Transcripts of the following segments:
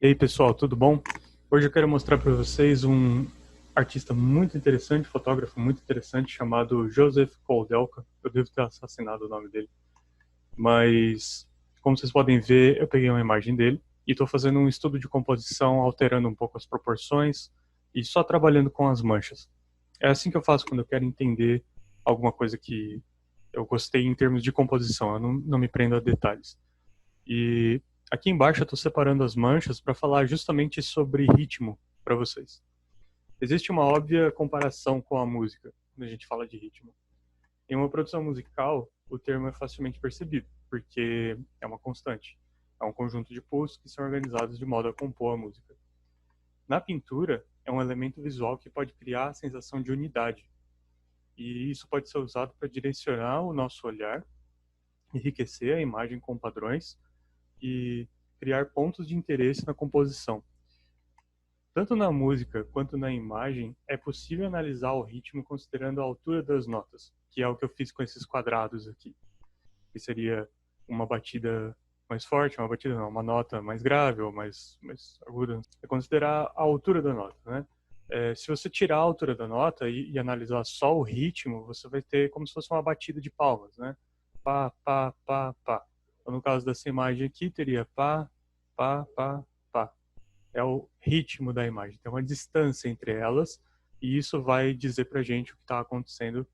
E aí, pessoal, tudo bom? Hoje eu quero mostrar para vocês um artista muito interessante, fotógrafo muito interessante, chamado Joseph Koudelka. Eu devo ter assassinado o nome dele. Mas, como vocês podem ver, eu peguei uma imagem dele e estou fazendo um estudo de composição, alterando um pouco as proporções e só trabalhando com as manchas. É assim que eu faço quando eu quero entender alguma coisa que eu gostei em termos de composição. Eu não me prendo a detalhes. E aqui embaixo eu estou separando as manchas para falar justamente sobre ritmo para vocês. Existe uma óbvia comparação com a música quando a gente fala de ritmo. Em uma produção musical, o termo é facilmente percebido, porque é uma constante. É um conjunto de pulsos que são organizados de modo a compor a música. Na pintura, é um elemento visual que pode criar a sensação de unidade. E isso pode ser usado para direcionar o nosso olhar, enriquecer a imagem com padrões e criar pontos de interesse na composição. Tanto na música quanto na imagem, é possível analisar o ritmo considerando a altura das notas, que é o que eu fiz com esses quadrados aqui, que seria uma batida mais forte, uma batida não, uma nota mais grave ou mais aguda. É considerar a altura da nota, né? Se você tirar a altura da nota e analisar só o ritmo, você vai ter como se fosse uma batida de palmas, né? Pá, pá, pá, pá. Então, no caso dessa imagem aqui, teria pá, pá, pá, pá. É o ritmo da imagem. Tem uma distância entre elas e isso vai dizer pra gente o que está acontecendo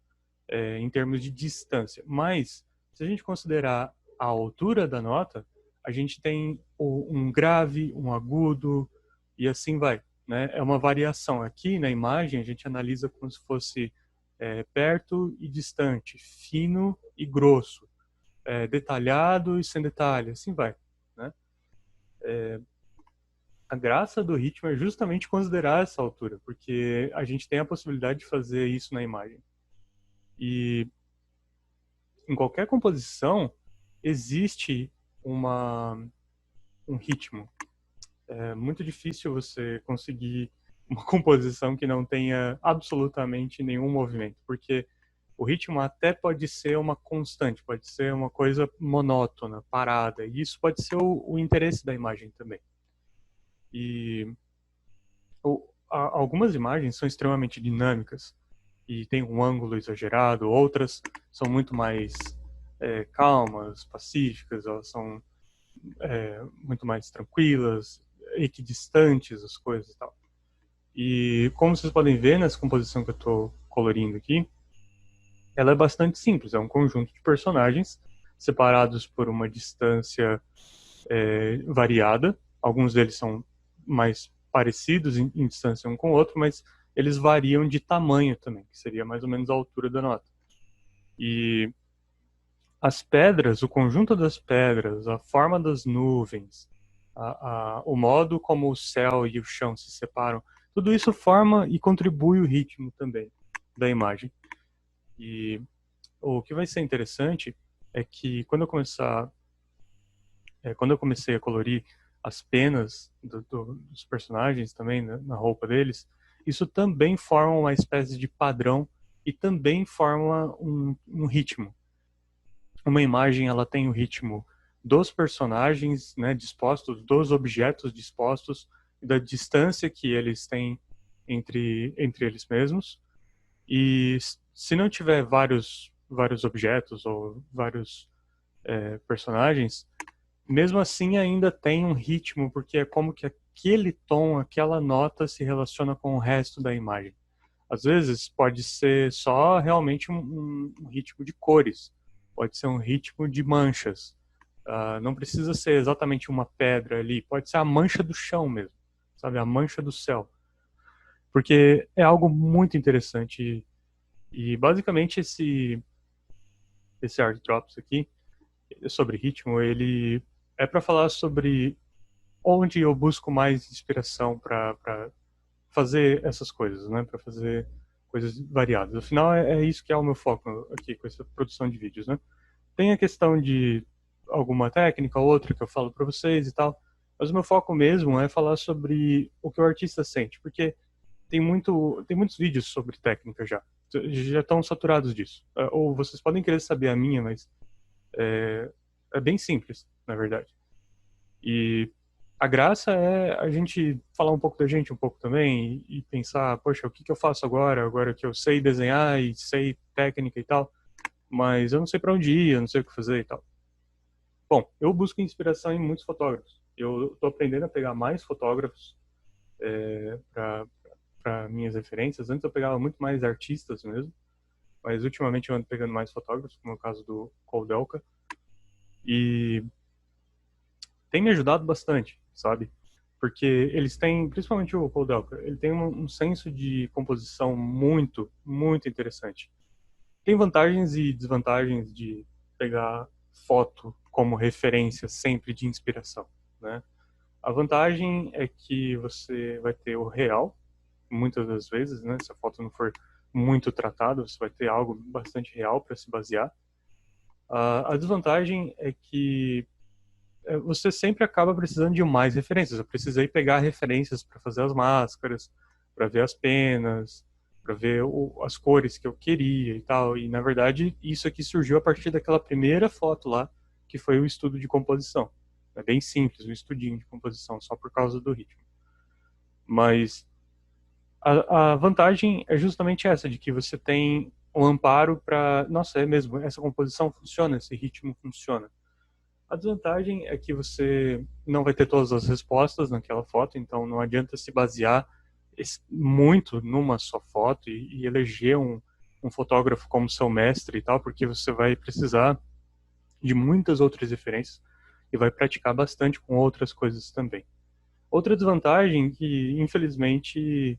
em termos de distância. Mas, se a gente considerar a altura da nota, a gente tem um grave, um agudo e assim vai. Né? É uma variação. Aqui na imagem a gente analisa como se fosse perto e distante, fino e grosso, detalhado e sem detalhe, assim vai. Né? A graça do ritmo é justamente considerar essa altura, porque a gente tem a possibilidade de fazer isso na imagem. E em qualquer composição existe uma, um ritmo. É muito difícil você conseguir uma composição que não tenha absolutamente nenhum movimento, porque o ritmo até pode ser uma constante, pode ser uma coisa monótona, parada, e isso pode ser o interesse da imagem também. E algumas imagens são extremamente dinâmicas e tem um ângulo exagerado, outras são muito mais calmas, pacíficas, elas são muito mais tranquilas, equidistantes as coisas e tal. E como vocês podem ver nessa composição que eu estou colorindo aqui, ela é bastante simples, é um conjunto de personagens separados por uma distância variada. Alguns deles são mais parecidos em distância um com o outro, mas eles variam de tamanho também, que seria mais ou menos a altura da nota. E as pedras, o conjunto das pedras, a forma das nuvens, o modo como o céu e o chão se separam, tudo isso forma e contribui o ritmo também da imagem. E o que vai ser interessante é que quando eu comecei a colorir as penas dos personagens também na roupa deles, isso também forma uma espécie de padrão e também forma um ritmo. Uma imagem ela tem o ritmo dos personagens, né, dispostos, dos objetos dispostos, da distância que eles têm entre eles mesmos. E se não tiver vários objetos ou vários personagens, mesmo assim ainda tem um ritmo, porque é como que aquele tom, aquela nota se relaciona com o resto da imagem. Às vezes pode ser só realmente um ritmo de cores, pode ser um ritmo de manchas. Não precisa ser exatamente uma pedra ali, pode ser a mancha do chão mesmo, sabe? A mancha do céu. Porque é algo muito interessante. E basicamente esse Art Drops aqui, sobre ritmo, ele é para falar sobre onde eu busco mais inspiração para fazer essas coisas, né? Para fazer coisas variadas. Afinal, é isso que é o meu foco aqui com essa produção de vídeos, né? Tem a questão de alguma técnica ou outra que eu falo para vocês e tal, mas o meu foco mesmo é falar sobre o que o artista sente, porque tem muitos vídeos sobre técnica já estão saturados disso. Ou vocês podem querer saber a minha, mas é bem simples, na verdade. E A graça é a gente falar um pouco da gente um pouco também e pensar, poxa, o que que eu faço agora? Agora que eu sei desenhar e sei técnica e tal, mas eu não sei para onde ir, eu não sei o que fazer e tal. Bom, eu busco inspiração em muitos fotógrafos. Eu estou aprendendo a pegar mais fotógrafos para minhas referências. Antes eu pegava muito mais artistas mesmo, mas ultimamente eu ando pegando mais fotógrafos, como é o caso do Koudelka, e tem me ajudado bastante, sabe? Porque eles têm, principalmente o Koudelka, ele tem um senso de composição muito interessante. Tem vantagens e desvantagens de pegar foto como referência sempre de inspiração, né? A vantagem é que você vai ter o real, muitas das vezes, né? Se a foto não for muito tratada, você vai ter algo bastante real para se basear. A desvantagem é que você sempre acaba precisando de mais referências. Eu precisei pegar referências para fazer as máscaras, para ver as penas, para ver as cores que eu queria e tal. E na verdade, isso aqui surgiu a partir daquela primeira foto lá, que foi o estudo de composição. É bem simples, um estudinho de composição, só por causa do ritmo. Mas a vantagem é justamente essa, de que você tem um amparo para, nossa, é mesmo, essa composição funciona, esse ritmo funciona. A desvantagem é que você não vai ter todas as respostas naquela foto, então não adianta se basear muito numa só foto e eleger um fotógrafo como seu mestre e tal, porque você vai precisar de muitas outras referências e vai praticar bastante com outras coisas também. Outra desvantagem que, infelizmente,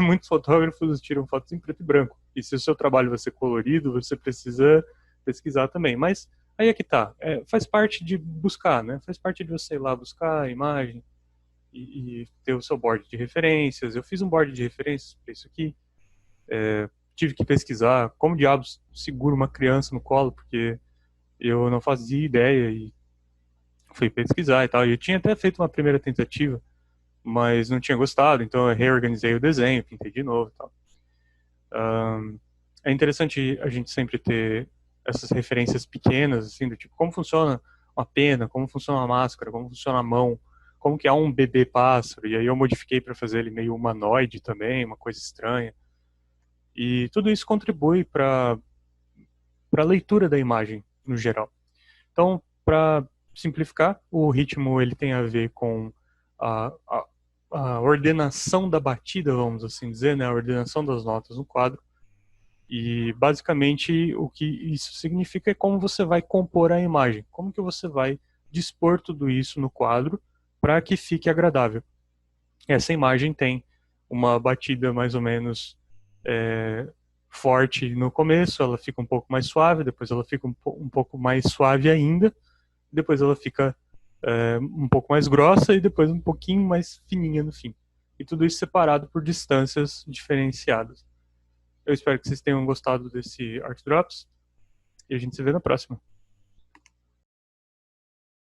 muitos fotógrafos tiram fotos em preto e branco. E se o seu trabalho vai ser colorido, você precisa pesquisar também. Mas aí é que tá. Faz parte de buscar, né? Faz parte de você ir lá buscar a imagem e ter o seu board de referências. Eu fiz um board de referências para isso aqui. Tive que pesquisar como diabos segura uma criança no colo, porque eu não fazia ideia e fui pesquisar e tal. E eu tinha até feito uma primeira tentativa, mas não tinha gostado, então eu reorganizei o desenho, pintei de novo e tal. É interessante a gente sempre ter essas referências pequenas, assim, do tipo, como funciona uma pena, como funciona uma máscara, como funciona a mão, como que é um bebê pássaro, e aí eu modifiquei para fazer ele meio humanoide também, uma coisa estranha. E tudo isso contribui para a leitura da imagem no geral. Então, para simplificar, o ritmo ele tem a ver com a, a, a ordenação da batida, vamos assim dizer, né, a ordenação das notas no quadro. E basicamente o que isso significa é como você vai compor a imagem, como que você vai dispor tudo isso no quadro para que fique agradável. Essa imagem tem uma batida mais ou menos é, forte no começo, ela fica um pouco mais suave, depois ela fica um pouco mais suave ainda, depois ela fica um pouco mais grossa e depois um pouquinho mais fininha no fim. E tudo isso separado por distâncias diferenciadas. Eu espero que vocês tenham gostado desse Art Drops e a gente se vê na próxima.